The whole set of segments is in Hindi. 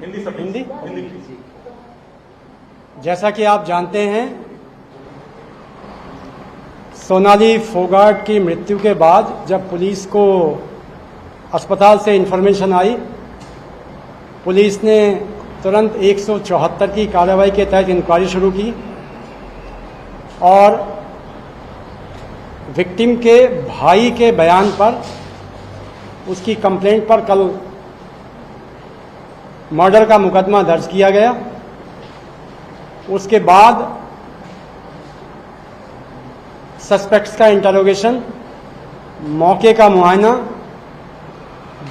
हिंदी। जैसा कि आप जानते हैं, सोनाली फोगाट की मृत्यु के बाद जब पुलिस को अस्पताल से इन्फॉर्मेशन आई, पुलिस ने तुरंत 174 की कार्रवाई के तहत इंक्वायरी शुरू की और विक्टिम के भाई के बयान पर, उसकी कंप्लेंट पर कल मर्डर का मुकदमा दर्ज किया गया। उसके बाद सस्पेक्ट्स का इंटरोगेशन, मौके का मुआयना,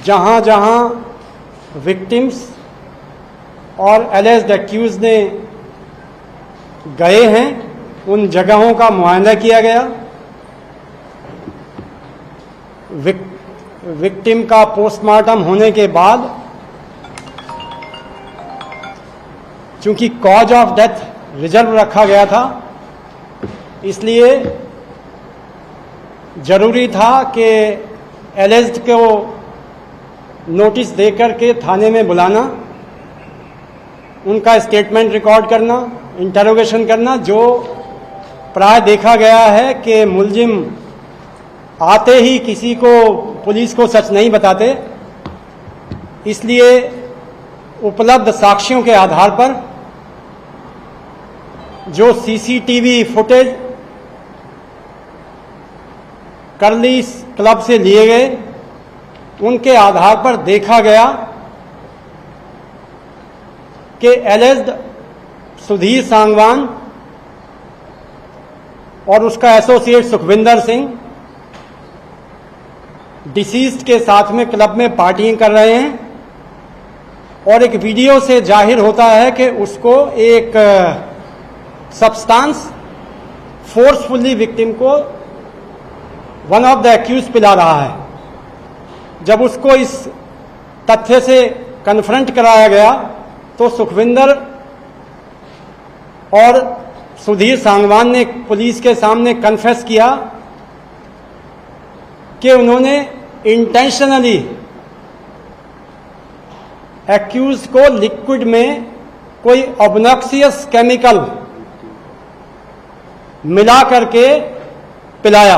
जहां जहां विक्टिम्स और एलिज्ड एक्यूज ने गए हैं उन जगहों का मुआयना किया गया। विक्टिम का पोस्टमार्टम होने के बाद चूंकि कॉज ऑफ डेथ रिजर्व रखा गया था, इसलिए जरूरी था कि एलिज्ड को नोटिस देकर के थाने में बुलाना, उनका स्टेटमेंट रिकॉर्ड करना, इंटरोगेशन करना। जो प्राय देखा गया है कि मुलजिम आते ही किसी को, पुलिस को सच नहीं बताते, इसलिए उपलब्ध साक्ष्यों के आधार पर जो सीसीटीवी फुटेज करली क्लब से लिए गए, उनके आधार पर देखा गया कि एलिज्ड सुधीर सांगवान और उसका एसोसिएट सुखविंदर सिंह डिसीज्ड के साथ में क्लब में पार्टियां कर रहे हैं और एक वीडियो से जाहिर होता है कि उसको एक सब्सटेंस फोर्सफुली विक्टिम को वन ऑफ द एक्यूज पिला रहा है। जब उसको इस तथ्य से कन्फ्रंट कराया गया तो सुखविंदर और सुधीर सांगवान ने पुलिस के सामने कन्फेस किया कि उन्होंने इंटेंशनली एक्यूज को लिक्विड में कोई ऑब्नॉक्सियस केमिकल मिला करके पिलाया,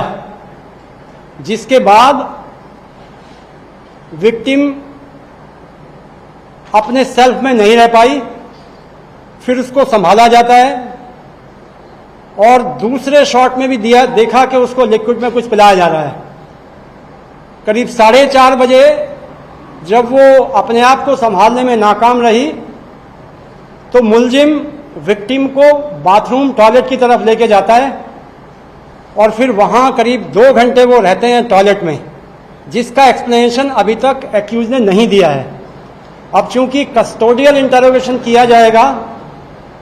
जिसके बाद विक्टिम अपने सेल्फ में नहीं रह पाई। फिर उसको संभाला जाता है और दूसरे शॉट में भी देखा कि उसको लिक्विड में कुछ पिलाया जा रहा है। करीब 4:30 बजे जब वो अपने आप को संभालने में नाकाम रही तो मुलजिम विक्टिम को बाथरूम टॉयलेट की तरफ लेके जाता है और फिर वहां करीब 2 घंटे वो रहते हैं टॉयलेट में, जिसका एक्सप्लेनेशन अभी तक एक्यूज ने नहीं दिया है। अब चूंकि कस्टोडियल इंटरोगेशन किया जाएगा,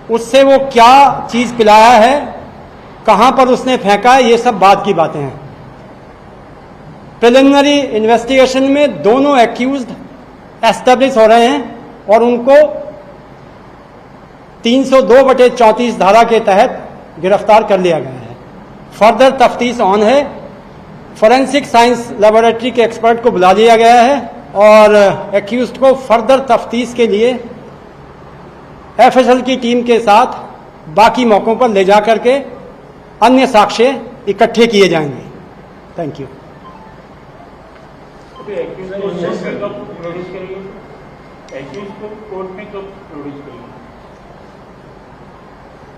उससे वो क्या चीज पिलाया है, कहां पर उसने फेंका है, ये सब बाद की बातें हैं। प्रिलिमिनरी इन्वेस्टिगेशन में दोनों एक्यूज्ड एस्टेब्लिश हो रहे हैं और उनको 302/34 धारा के तहत गिरफ्तार कर लिया गया है। फर्दर तफ्तीश ऑन है। फॉरेंसिक साइंस लेबोरेटरी के एक्सपर्ट को बुला लिया गया है और एक्यूज्ड को फर्दर तफ्तीश के लिए एफएसएल की टीम के साथ बाकी मौकों पर ले जा करके अन्य साक्ष्य इकट्ठे किए जाएंगे। Thank you.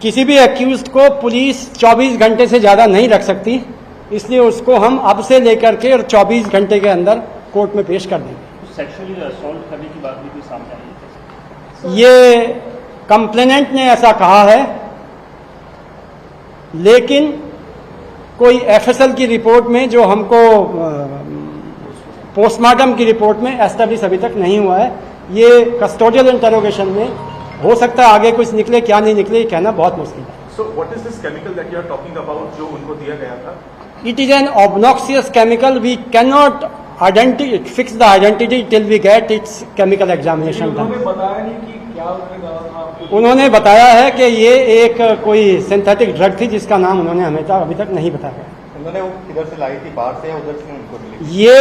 किसी भी एक्यूज्ड को पुलिस 24 घंटे से ज़्यादा नहीं रख सकती, इसलिए उसको हम अब से लेकर के और 24 घंटे के अंदर कोर्ट में पेश कर देंगे। सेक्सुअली असॉल्ट करने की बात भी कोई सामने आई है? ये कंप्लेनेंट ने ऐसा कहा है, लेकिन कोई एफएसएल की रिपोर्ट में, जो हमको पोस्टमार्टम की रिपोर्ट में एस्टेब्लिश अभी तक नहीं हुआ है। ये कस्टोडियल इंटरोगेशन में हो सकता है आगे कुछ निकले, क्या नहीं निकले कहना बहुत मुश्किल है। So what is this chemical that you are talking about जो उनको दिया गया था? It is an obnoxious chemical. We cannot fix the identity till we get its chemical examination done. उन्होंने बताया नहीं कि क्या उन्होंने कहा था आपको? उन्होंने बताया है कि ये एक कोई सिंथेटिक ड्रग थी जिसका नाम उन्होंने हमें अभी तक नहीं बताया। उन्होंने वो किधर से लाई थी, बाहर से या उधर से उनको मिली? ये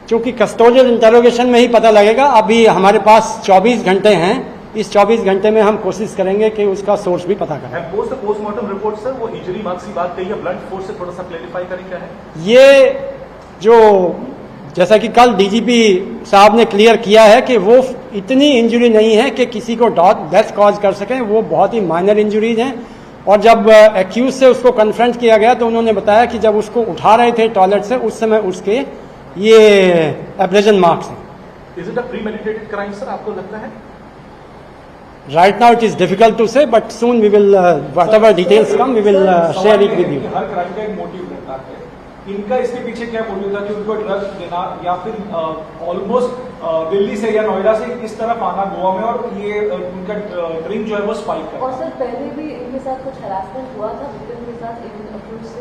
चूंकि कस्टोडियल इंटरोगेशन में ही पता लगेगा। अभी हमारे पास 24 घंटे हैं, इस 24 घंटे में हम कोशिश करेंगे कि उसका सोर्स भी पता करें। And post the postmortem report sir, वो इंजरी मार्क्स की बात कही है, ब्लंट फोर्स से थोड़ा सा क्लेरिफाई करें क्या है ये जो जैसा कि कल डीजीपी साहब ने क्लियर किया है कि वो इतनी इंजरी नहीं है कि किसी को डेथ कॉज कर सकें, वो बहुत ही माइनर इंजरीज हैं। और जब एक्यूज से उसको कन्फ्रंट किया गया तो उन्होंने बताया कि जब उसको उठा रहे थे टॉयलेट से उस समय उसके ये एब्रेजन मार्क्स हैं। Is it a premeditated crime sir, आपको लगता है? Right now it is difficult to say, but soon we will, whatever details come, we will share it with you. Her crime का एक मोटिव रहता है। इनका इसके पीछे क्या मोटिव था कि उनको ड्रग्स देना या फिर ऑलमोस्ट दिल्ली से या नोएडा से इस तरफ आना गोवा में और ये उनका ड्रीम जो है वो स्पाइक करना। और सर पहले भी इनके साथ कुछ हरासमेंट हुआ था विक्टिम के साथ इन अक्यूज से?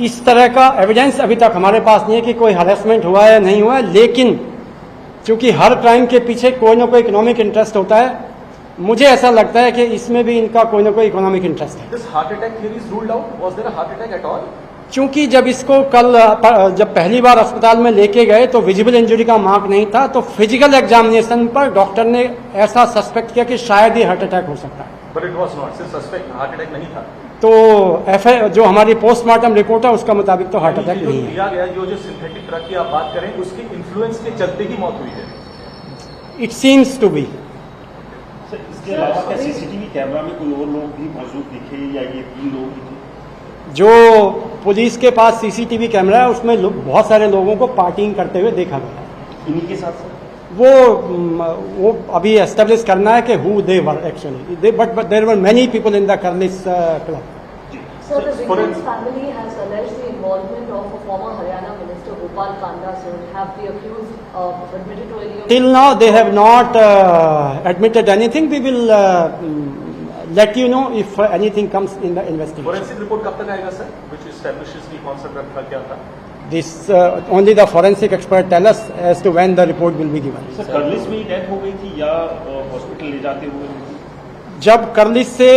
इस तरह का एविडेंस अभी तक हमारे पास नहीं है कि कोई हरेसमेंट हुआ है या नहीं हुआ है, लेकिन क्योंकि हर क्राइम के पीछे कोई ना कोई इकोनॉमिक इंटरेस्ट होता है, मुझे ऐसा लगता है कि इसमें भी इनका कोई ना कोई इकोनॉमिक इंटरेस्ट है। This heart attack theory is ruled out, was there a heart attack at all? क्योंकि जब इसको कल जब पहली बार अस्पताल में लेके गए तो विजिबल इंजरी का मार्क नहीं था, तो फिजिकल एग्जामिनेशन पर डॉक्टर ने ऐसा सस्पेक्ट किया कि शायद ही हार्ट अटैक हो सकता है। बट इट वाज नॉट, सिर्फ सस्पेक्ट, हार्ट अटैक नहीं था। तो जो हमारी पोस्टमार्टम रिपोर्ट है उसका मुताबिक तो हार्ट अटैक जो नहीं है। दिया गया जो सिंथेटिक ड्रग की आप बात करें, उसके इन्फ्लुएंस के चलते ही मौत हुई है। It seems to be. Sir इसके अलावा क्या सीसीटीवी कैमरा में कोई और लोग भी मौजूद दिखे या ये 3 लोग दिखे? जो पुलिस के पास सीसीटीवी कैमरा है उसमें बहुत सारे लोगों को पार्टिंग करते हुए देखा गया। इन्हीं के साथ सर वो अभी एस्टेब्लिश करना है कि who they were actually, but there were many people in the Curlies club. So the victim's family has alleged the involvement of a former Haryana minister Gopal Kanda. So have the accused admitted to any of Till now they have not admitted anything. We will let you know if anything comes in the investigation. Forensic report कब तक आएगा सर, which establishes कि कौन सा ड्रग था, क्या था? This only the forensic expert tell us as to when the report will be given. Sir Curlies में ही डेथ हो गई थी या हॉस्पिटल ले जाते हुए? जब कर्लिस से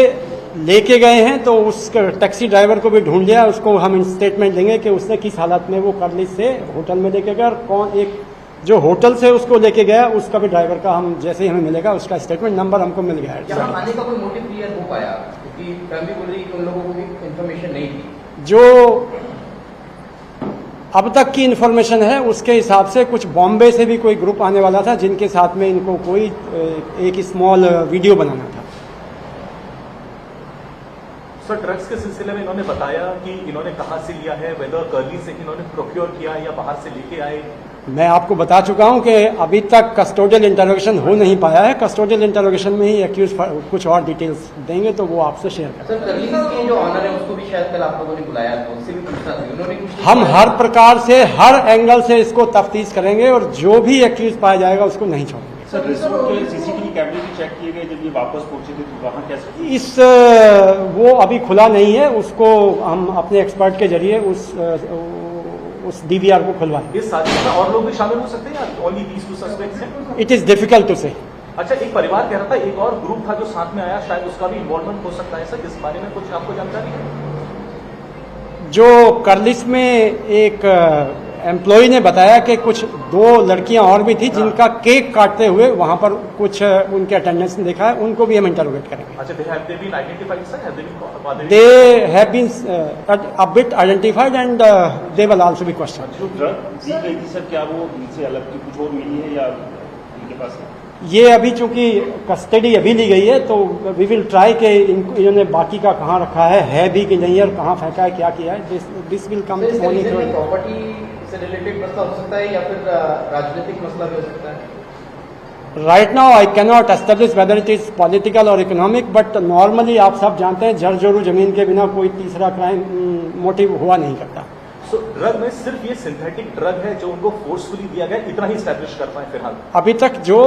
लेके गए हैं तो उस टैक्सी ड्राइवर को भी ढूंढ लिया, उसको हम स्टेटमेंट देंगे कि उसने किस हालत में वो कर्लिस से होटल में लेके गया और कौन एक जो होटल से उसको लेके गया उसका भी ड्राइवर का हम जैसे ही हमें मिलेगा उसका स्टेटमेंट नंबर हमको मिल गया है। यहाँ आने का कोई मोटिव क्लियर हो पाया? क्योंकि फैमिली बोल रही कि उन लोगों को भी इन्फॉर्मेशन नहीं थी। जो अब तक की इन्फॉर्मेशन है उसके हिसाब से कुछ बॉम्बे से भी कोई ग्रुप आने वाला था जिनके साथ में इनको कोई एक स्मॉल वीडियो बनाना था। सर ड्रग्स के सिलसिले में इन्होंने बताया कि इन्होंने कहाँ से लिया है, वेदर कर्ली से इन्होंने प्रोक्योर किया या बाहर से लेके आए? मैं आपको बता चुका हूं कि अभी तक कस्टोडियल इंटरोगेशन हो नहीं पाया है। कस्टोडियल इंटरोगेशन में ही एक्यूज कुछ और डिटेल्स देंगे तो वो आपसे शेयर करेंगे। सर कर्ली के जो ऑनर है उसको भी शायद कल आप लोगों ने बुलाया था, उससे भी पूछना था, उन्होंने कुछ हम हर प्रकार से हर एंगल से इसको तफ्तीश करेंगे और जो भी एक्यूज पाया जाएगा उसको नहीं छोड़ेंगे। सर रिसोर्ट के सीसीटीवी कैमरे भी चेक किए गए जब ये वापस पहुंचे थे तो वहाँ कैसे? इस वो अभी खुला नहीं है, उसको हम अपने एक्सपर्ट के जरिए उस डीवीआर को खुलवाएंगे। इस साजिश में और लोग भी शामिल हो सकते हैं या ओनली दीस 2 सस्पेक्ट्स हैं? इट इज डिफिकल्ट टू से। अच्छा, एक परिवार कह रहा था एक और ग्रुप था जो साथ में आया, शायद उसका भी इन्वॉल्वमेंट हो सकता है सर, इस बारे में कुछ आपको जानकारी है? जो कर्लिस में एक एम्प्लॉय ने बताया कि कुछ 2 लड़कियां और भी थी जिनका केक काटते हुए वहां पर कुछ उनके अटेंडेंस ने देखा है, उनको भी हम इंटरोगेट करेंगे। अच्छा, they been identified sir, have they been They have been a bit identified and they will also be questioned. जो ड्रग दी गई थी सर क्या वो इनसे अलग की कुछ और मिली है या इनके पास है? ये अभी चूंकि कस्टडी अभी ली गई है तो वी विल ट्राई कि इन्होंने बाकी का कहाँ रखा है भी कि नहीं और कहाँ फेंका है, क्या किया है। This will come only through. Property से रिलेटेड मसला हो सकता है या फिर राजनीतिक मसला भी हो सकता है? Right now I can not establish whether it is political और इकोनॉमिक, बट नॉर्मली आप सब जानते हैं जरजोरू जमीन के बिना कोई तीसरा क्राइम मोटिव हुआ नहीं करता। सो ड्रग में सिर्फ ये सिंथेटिक ड्रग है जो उनको फोर्सफुली दिया गया, इतना ही एस्टैब्लिश कर पाए फिलहाल? अभी तक जो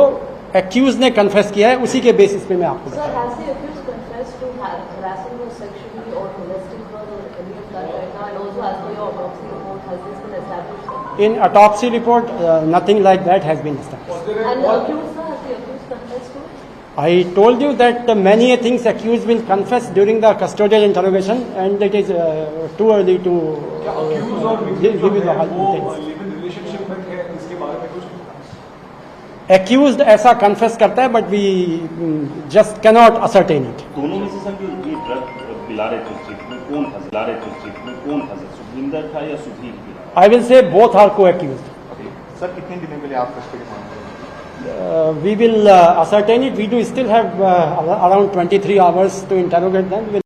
एक्यूज ने कन्फेस किया है उसी के बेसिस पे मैं आपको Sir, बताऊं। has the accused confessed to harassing her sexually or molesting her or any of that right now? And also, as per your autopsy report, has this been established? In autopsy report, nothing like that has been established. Was there And the a accused, sir, has the accused confessed to it? I told you that many things accused will confess during the custodial interrogation, and it is too early to accused और give victim you the जो है whole वो details. Live in relationship accused ऐसा कन्फेस करता है, but we just cannot ascertain it. दोनों में से सर ये ड्रग पिला रहे थे स्ट्रीट में, कौन था? पिला रहे थे स्ट्रीट में, कौन था? सुखविंदर था या सुधीर पिला? I will say both are को एक्यूज्ड। सर कितने दिनों के लिए आप कस्टडी मांग रहे हैं? We will ascertain it. We do still have around 23 hours to interrogate them.